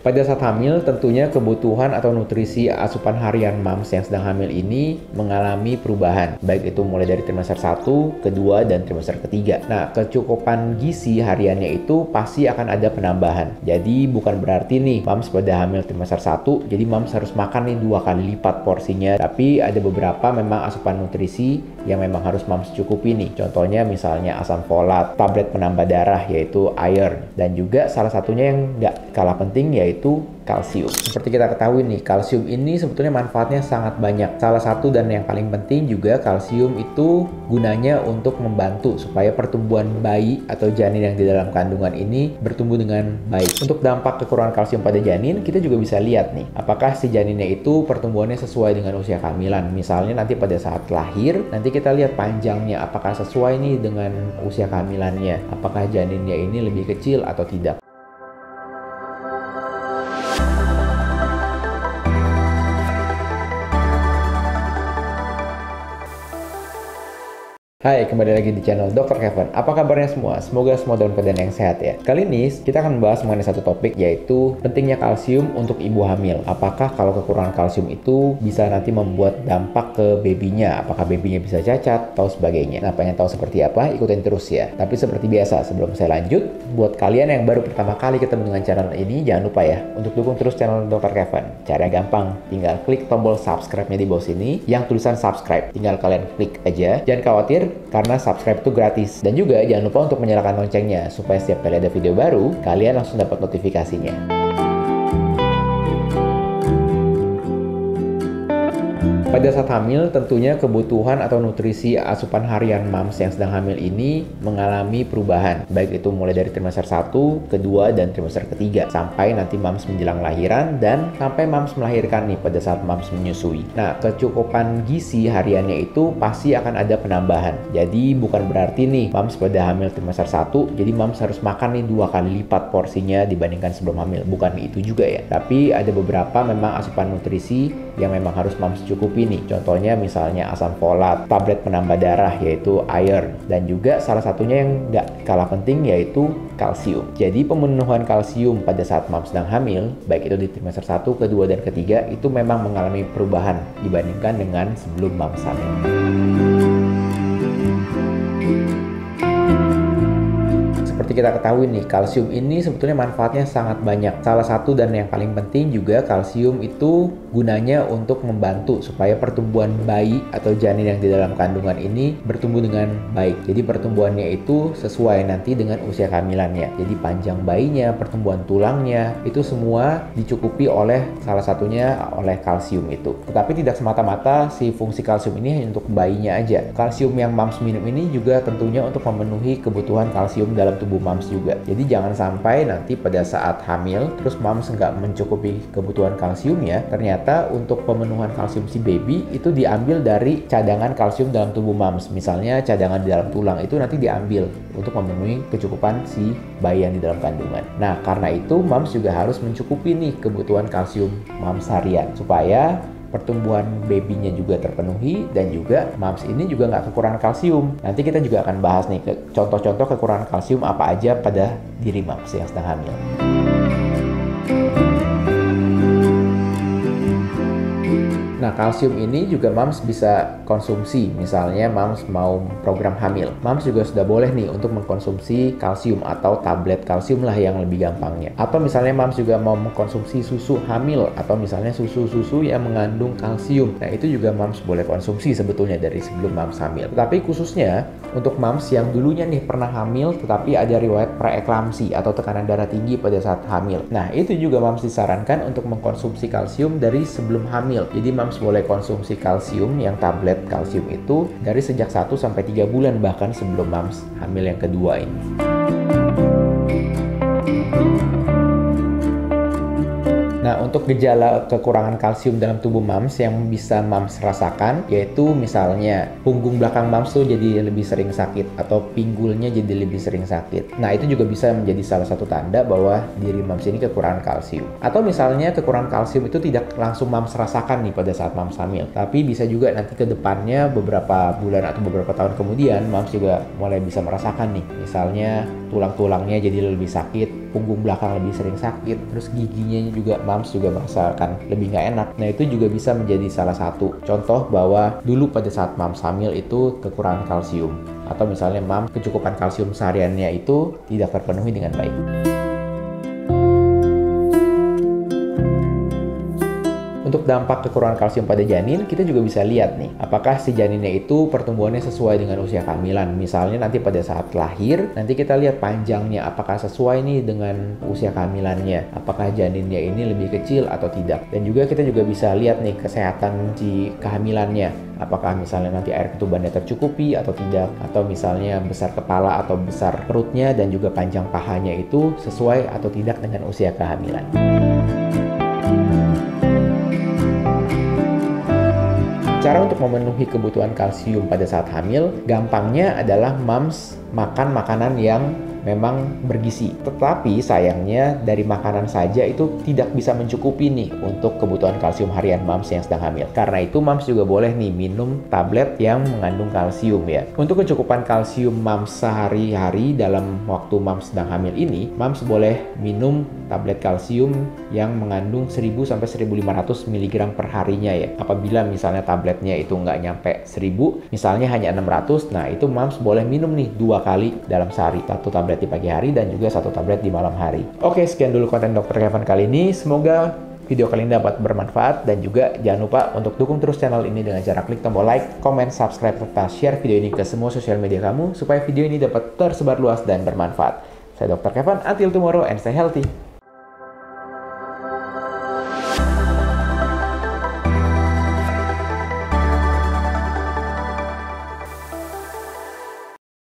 Pada saat hamil, tentunya kebutuhan atau nutrisi asupan harian mams yang sedang hamil ini mengalami perubahan, baik itu mulai dari trimester 1, kedua, dan trimester ketiga. Nah, kecukupan gizi hariannya itu pasti akan ada penambahan. Jadi, bukan berarti nih, mams pada hamil trimester 1, jadi mams harus makan nih 2 kali lipat porsinya. Tapi ada beberapa memang asupan nutrisi yang memang harus mams cukupi nih. Contohnya misalnya asam folat, tablet penambah darah yaitu iron, dan juga salah satunya yang nggak kalah penting yaitu kalsium. Seperti kita ketahui nih, kalsium ini sebetulnya manfaatnya sangat banyak. Salah satu dan yang paling penting juga kalsium itu gunanya untuk membantu supaya pertumbuhan bayi atau janin yang di dalam kandungan ini bertumbuh dengan baik. Untuk dampak kekurangan kalsium pada janin, kita juga bisa lihat nih, apakah si janinnya itu pertumbuhannya sesuai dengan usia kehamilan. Misalnya nanti pada saat lahir, nanti kita lihat panjangnya apakah sesuai nih dengan usia kehamilannya. Apakah janinnya ini lebih kecil atau tidak. Hai, kembali lagi di channel Dr. Kevin. Apa kabarnya semua? Semoga semua dalam keadaan yang sehat ya. Kali ini kita akan membahas mengenai satu topik, yaitu pentingnya kalsium untuk ibu hamil. Apakah kalau kekurangan kalsium itu bisa nanti membuat dampak ke babynya? Apakah babynya bisa cacat atau sebagainya? Nah, pengen tahu seperti apa? Ikutin terus ya. Tapi seperti biasa, sebelum saya lanjut, buat kalian yang baru pertama kali ketemu dengan channel ini, jangan lupa ya untuk dukung terus channel Dr. Kevin. Caranya gampang, tinggal klik tombol subscribe-nya di bawah sini, yang tulisan subscribe. Tinggal kalian klik aja. Jangan khawatir, karena subscribe itu gratis. Dan juga jangan lupa untuk menyalakan loncengnya supaya setiap kali ada video baru, kalian langsung dapat notifikasinya. Pada saat hamil, tentunya kebutuhan atau nutrisi asupan harian mams yang sedang hamil ini mengalami perubahan, baik itu mulai dari trimester 1, kedua, dan trimester ketiga, sampai nanti mams menjelang lahiran dan sampai mams melahirkan nih pada saat mams menyusui. Nah, kecukupan gizi hariannya itu pasti akan ada penambahan. Jadi bukan berarti nih mams pada hamil trimester 1, jadi mams harus makan nih 2 kali lipat porsinya dibandingkan sebelum hamil. Bukan itu juga ya. Tapi ada beberapa memang asupan nutrisi yang memang harus mams cukupi nih. Contohnya misalnya asam folat, tablet penambah darah yaitu iron, dan juga salah satunya yang nggak kalah penting yaitu kalsium. Jadi pemenuhan kalsium pada saat mams sedang hamil, baik itu di trimester 1, kedua, dan ketiga, itu memang mengalami perubahan dibandingkan dengan sebelum mams hamil. Seperti kita ketahui nih, kalsium ini sebetulnya manfaatnya sangat banyak. Salah satu dan yang paling penting juga kalsium itu gunanya untuk membantu supaya pertumbuhan bayi atau janin yang di dalam kandungan ini bertumbuh dengan baik. Jadi pertumbuhannya itu sesuai nanti dengan usia kehamilannya. Jadi panjang bayinya, pertumbuhan tulangnya, itu semua dicukupi oleh salah satunya oleh kalsium itu. Tetapi tidak semata-mata si fungsi kalsium ini hanya untuk bayinya aja. Kalsium yang mams minum ini juga tentunya untuk memenuhi kebutuhan kalsium dalam tubuh mams juga. Jadi jangan sampai nanti pada saat hamil terus mams nggak mencukupi kebutuhan kalsiumnya, ternyata untuk pemenuhan kalsium si baby itu diambil dari cadangan kalsium dalam tubuh mams. Misalnya cadangan di dalam tulang itu nanti diambil untuk memenuhi kecukupan si bayi yang di dalam kandungan. Nah, karena itu mams juga harus mencukupi nih kebutuhan kalsium mams harian supaya pertumbuhan babynya juga terpenuhi dan juga mams ini juga nggak kekurangan kalsium. Nanti kita juga akan bahas nih contoh-contoh kekurangan kalsium apa aja pada diri mams yang sedang hamil. Nah, kalsium ini juga mams bisa konsumsi. Misalnya mams mau program hamil, mams juga sudah boleh nih untuk mengkonsumsi kalsium atau tablet kalsium lah yang lebih gampangnya. Atau misalnya mams juga mau mengkonsumsi susu hamil atau misalnya susu-susu yang mengandung kalsium. Nah, itu juga mams boleh konsumsi sebetulnya dari sebelum mams hamil. Tapi khususnya untuk mams yang dulunya nih pernah hamil tetapi ada riwayat preeklamsi atau tekanan darah tinggi pada saat hamil. Nah, itu juga mams disarankan untuk mengkonsumsi kalsium dari sebelum hamil. Jadi mams boleh konsumsi kalsium yang tablet kalsium itu dari sejak 1 sampai 3 bulan bahkan sebelum mams hamil yang kedua ini. Nah, untuk gejala kekurangan kalsium dalam tubuh mams yang bisa mams rasakan, yaitu misalnya punggung belakang mams tuh jadi lebih sering sakit atau pinggulnya jadi lebih sering sakit. Nah, itu juga bisa menjadi salah satu tanda bahwa diri mams ini kekurangan kalsium. Atau misalnya kekurangan kalsium itu tidak langsung mams rasakan nih pada saat mams hamil, tapi bisa juga nanti ke depannya beberapa bulan atau beberapa tahun kemudian mams juga mulai bisa merasakan nih. Misalnya tulang-tulangnya jadi lebih sakit punggung belakang lebih sering sakit, terus giginya juga moms juga merasakan lebih nggak enak. Nah itu juga bisa menjadi salah satu contoh bahwa dulu pada saat moms hamil itu kekurangan kalsium, atau misalnya moms kecukupan kalsium sehariannya itu tidak terpenuhi dengan baik. Untuk dampak kekurangan kalsium pada janin, kita juga bisa lihat nih, apakah si janinnya itu pertumbuhannya sesuai dengan usia kehamilan. Misalnya nanti pada saat lahir, nanti kita lihat panjangnya, apakah sesuai nih dengan usia kehamilannya. Apakah janinnya ini lebih kecil atau tidak. Dan juga kita juga bisa lihat nih kesehatan si kehamilannya. Apakah misalnya nanti air ketubannya tercukupi atau tidak. Atau misalnya besar kepala atau besar perutnya dan juga panjang pahanya itu sesuai atau tidak dengan usia kehamilan. Cara untuk memenuhi kebutuhan kalsium pada saat hamil, gampangnya adalah moms makan makanan yang memang bergizi. Tetapi sayangnya dari makanan saja itu tidak bisa mencukupi nih untuk kebutuhan kalsium harian moms yang sedang hamil. Karena itu moms juga boleh nih minum tablet yang mengandung kalsium ya. Untuk kecukupan kalsium moms sehari-hari dalam waktu moms sedang hamil ini, moms boleh minum tablet kalsium yang mengandung 1000 sampai 1500 mg per harinya ya. Apabila misalnya tabletnya itu nggak nyampe 1000, misalnya hanya 600, nah itu moms boleh minum nih 2 kali dalam sehari. 1 tablet di pagi hari dan juga 1 tablet di malam hari. Oke, sekian dulu konten Dr. Kevin kali ini. Semoga video kali ini dapat bermanfaat dan juga jangan lupa untuk dukung terus channel ini dengan cara klik tombol like, comment, subscribe, serta share video ini ke semua sosial media kamu supaya video ini dapat tersebar luas dan bermanfaat. Saya Dr. Kevin, until tomorrow and stay healthy.